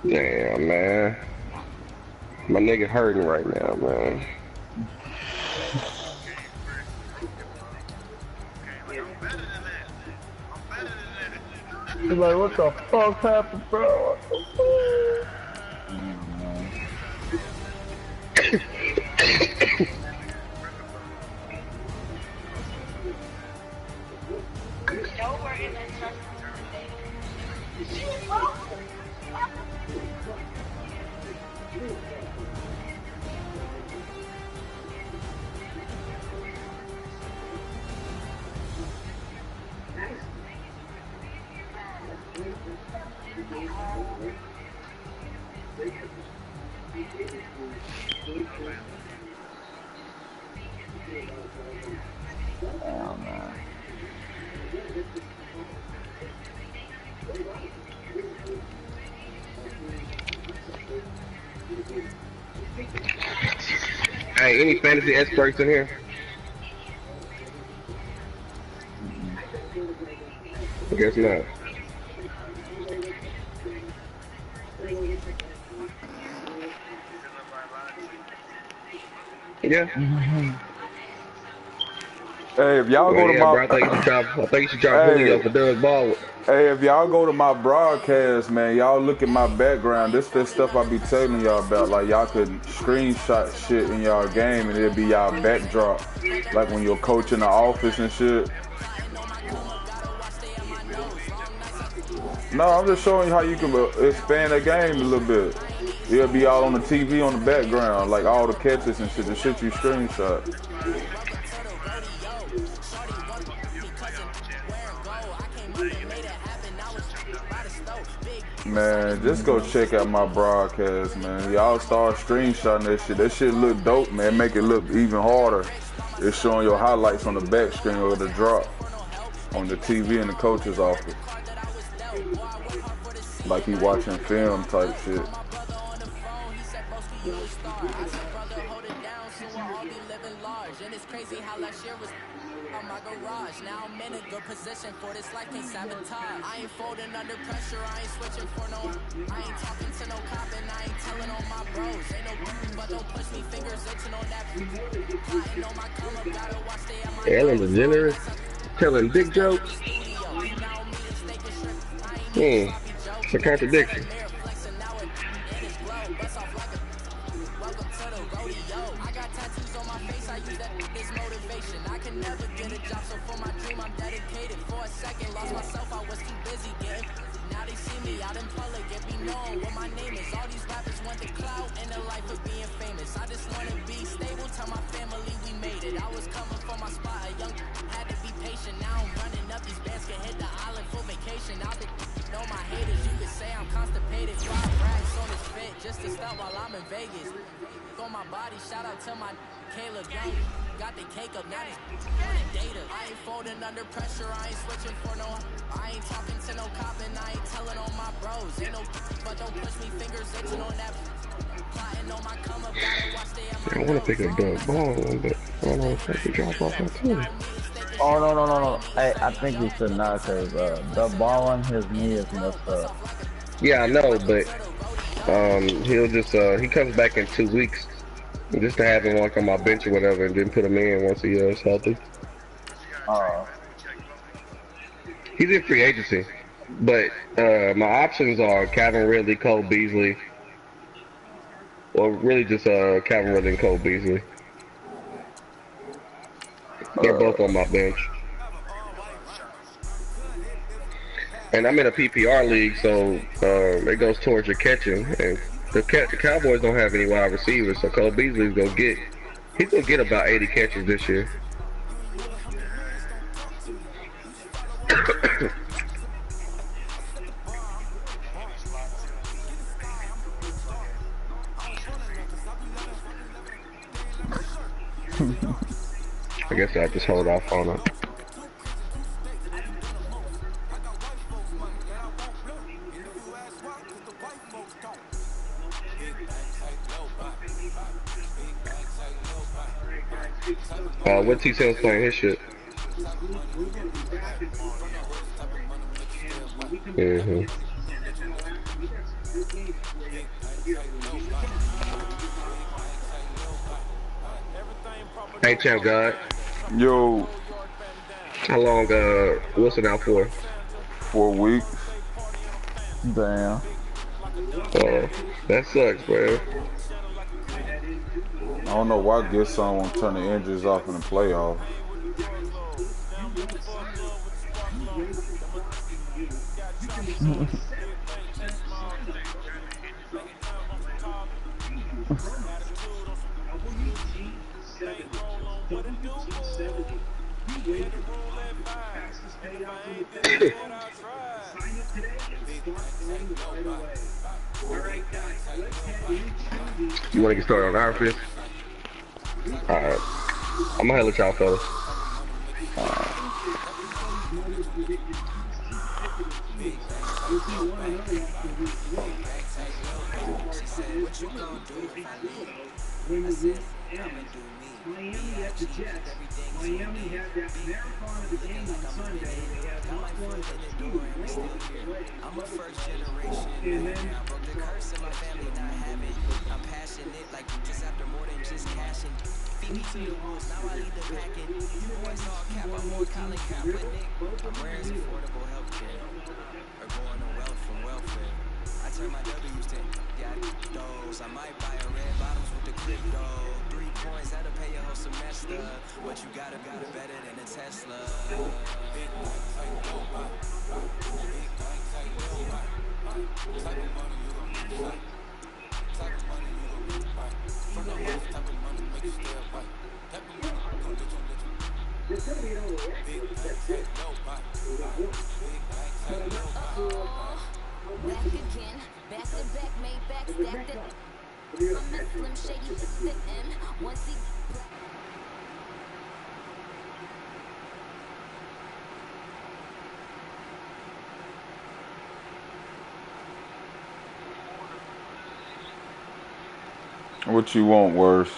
Damn, man. My nigga hurting right now, man. He's like, what the fuck happened, bro? What the fuck? Oh, man. Hey, any fantasy experts in here? I guess not. Yeah. Hey, if y'all go to my, I think you should drop Julio for Doug Baldwin. Hey, if y'all go to my broadcast, man, y'all look at my background. This stuff I be telling y'all about. Like, y'all could screenshot shit in y'all game and it'll be y'all backdrop. Like when you're coaching the office and shit. No, I'm just showing you how you can expand the game a little bit. It'll be all on the TV on the background, like all the catches and shit, the shit you screenshot. Man, just go check out my broadcast, man. Y'all start screenshotting that shit. That shit look dope, man. Make it look even harder. It's showing your highlights on the back screen or the drop on the TV in the coach's office. Like he watching film type shit. My garage. Now I'm in a good position for this life can't sabotage. I ain't folding under pressure, I ain't switching for no. I ain't talking to no cop and I ain't telling on my bros. Ain't no but don't push me fingers itching on that. Plotting on my come up, gotta watch they at my Ellen DeGeneres telling dick jokes. It's a contradiction. I got tattoos on my face, I use that as motivation. I can never get a job, so for my dream I'm dedicated. For a second, lost myself, I was too busy getting. Now they see me out in public, get me known what my name is. All these rappers want the clout and the life of being famous. I just wanna be stable, tell my family we made it. I was coming for my spot, a young had to be patient. Now I'm running up these bands, can hit the island for vacation. I've been know my haters, you could say I'm constipated. 5 racks on his fit just to stop while I'm in Vegas. On my body, shout out to my Caleb Young. Got the cake up, now this running data. I ain't folding under pressure, I ain't switching for no. I ain't talking to no cop and I ain't telling on my bros. Ain't no but don't push me fingers itching on that. I want to pick up the ball, but I don't know if I can drop off my too. Oh no. Hey, I think you should not, cause the ball on his knee is messed up. Yeah, I know, but he'll just he comes back in 2 weeks, just to have him like on my bench or whatever, and then put him in once he is healthy. He's in free agency, but my options are Calvin Ridley, Cole Beasley, or really just Calvin Ridley and Cole Beasley. They're both on my bench. And I'm in a PPR league, so it goes towards your catching. And the Cowboys don't have any wide receivers, so Cole Beasley's gonna get about 80 catches this year. I guess I'll just hold off on it. What T-Tail's playing his shit? Hey, Champ God. Yo. How long Wilson out for? 4 weeks. Damn. Oh, that sucks, bro. I don't know why Gibson won't turn the injuries off in the playoffs. You want to get started on our fifth? Alright. I'm gonna let y'all fellas. Miami at the Jets. Miami had that marathon of the game on Sunday. They had not one but two I'm a first generation. and then The curse of my family not having. I'm passionate like you just after more than just cashing. Feed me to the wolves, now I lead the packing. Boys all cap, I'm more Colin Kaepernick. I'm wearing affordable health care. Or going to wealth from welfare. I turn my W's to those. I might buy a red bottoms with the crypto. 3 points, that'll pay your whole semester. But you got it better than a Tesla. Back again, back to back, made back, stacked it. I'm a Slim Shady, the M. Once he. What you want worse?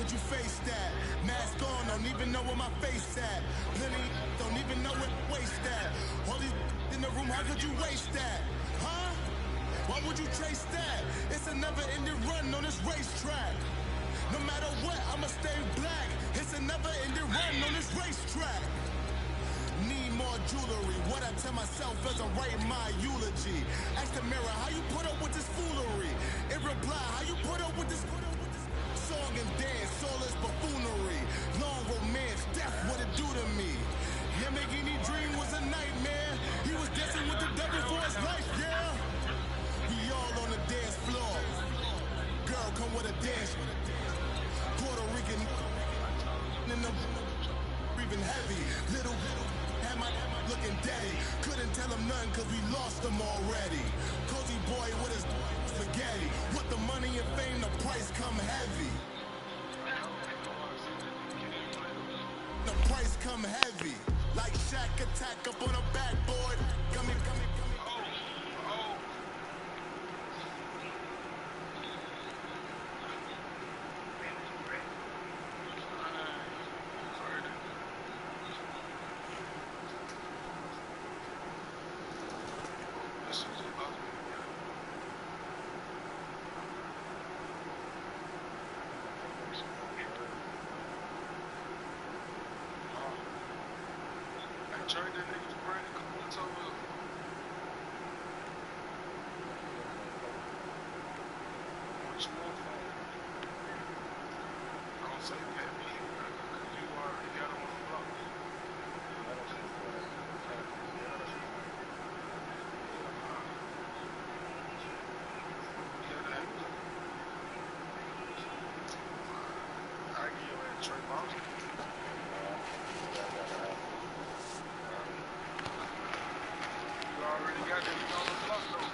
could you face that? Mask on, don't even know where my face at. Plenty don't even know where waste at. All these in the room, how could you waste that? Huh? Why would you chase that? It's a never-ending run on this racetrack. No matter what, I'ma stay black. It's a never-ending run on this racetrack. Need more jewelry. What I tell myself as I write my eulogy. Ask the mirror, how you put up with this foolery? It reply, how you put up with this song and dance, soulless buffoonery. Long romance, death, what it do to me? Yamagini dream was a nightmare. He was dancing with the devil for his life, yeah. We all on the dance floor. Girl, come with a dance. Puerto Rican in the breathing heavy. Little had my looking daddy. Couldn't tell him nothing cause we lost him already. Cozy boy with his spaghetti. With the money and fame, the price come heavy. The price come heavy. Like Shaq attack up on a backboard. Come here. Trade that nigga to Brandon Kabuto up. What you want from him? Don't say pay me, because you already got him on the block. I give you a Trey Boston. Already got that nigga on the block though.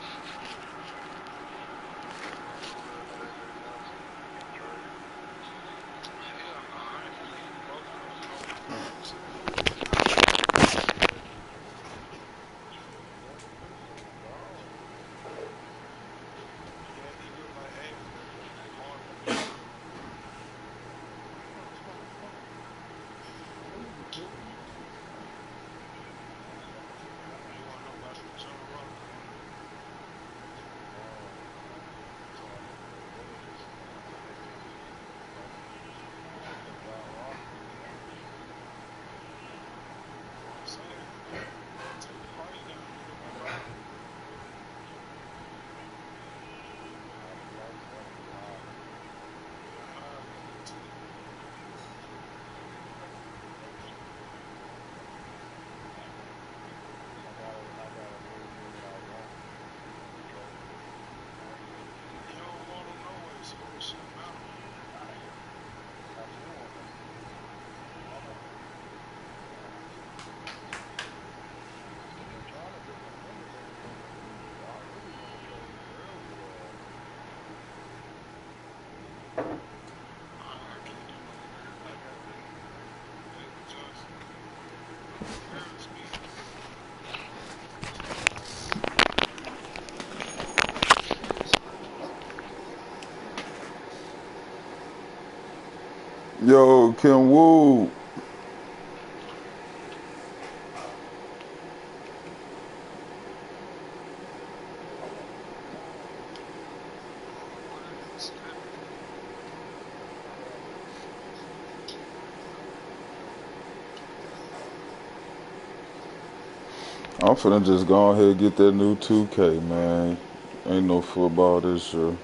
Yo, Kim Woo. I'm finna just go ahead and get that new 2K, man. Ain't no football this year.